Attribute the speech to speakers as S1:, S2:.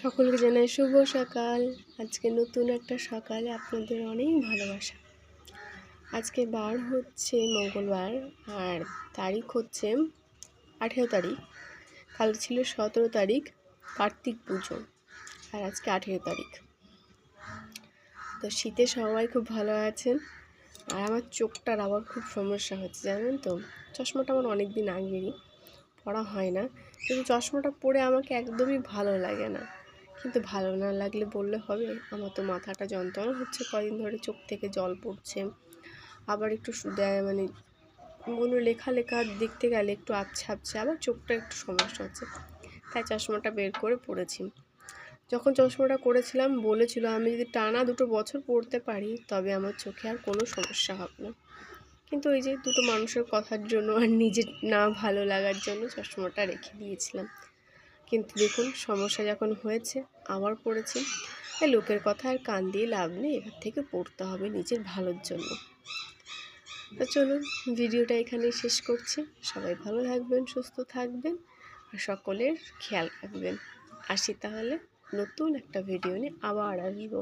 S1: সকলকে জানাই শুভ সকাল। আজকে নতুন একটা সকালে আপনাদের অনেক ভালোবাসা। আজকে বার হচ্ছে মঙ্গলবার আর তারিখ হচ্ছে 18 তারিখ। কাল ছিল 17 তারিখ কার্তিক পুজো আর আজকে 18 তারিখ। তো শীতে সবাই খুব ভালো আছেন। আর আমার চোখটার আবার খুব সমস্যা হচ্ছে, জানেন তো। চশমাটা আমার অনেক দিন আগেরই, পড়া হয় না, কিন্তু চশমাটা পরে আমাকে একদমই ভালো লাগে না। কিন্তু ভালো না লাগলে বললে হবে? আমার তো মাথাটা যন্ত্রণা হচ্ছে কদিন ধরে, চোখ থেকে জল পড়ছে, আবার একটু মানে কোনো লেখা দেখতে গেলে একটু আবছা আবছা, আবার চোখটা একটু সমস্যা হচ্ছে, তাই চশমাটা বের করে পড়েছি। যখন চশমাটা করেছিলাম বলেছিল আমি যদি টানা 2 বছর পড়তে পারি তবে আমার চোখে আর কোনো সমস্যা হবে না। কিন্তু ওই যে দুটো মানুষের কথার জন্য আর নিজের না ভালো লাগার জন্য চশমাটা রেখে দিয়েছিলাম। কিন্তু দেখুন, সমস্যা যখন হয়েছে আবার পড়েছি। লোকের কথা আর কান দিয়ে লাভ নেই, এবার থেকে পড়তে হবে নিজের ভালোর জন্য। তো চলুন, ভিডিওটা এখানেই শেষ করছি। সবাই ভালো থাকবেন, সুস্থ থাকবেন আর সকলের খেয়াল রাখবেন। আসি তাহলে, নতুন একটা ভিডিও নিয়ে আবার আসবো।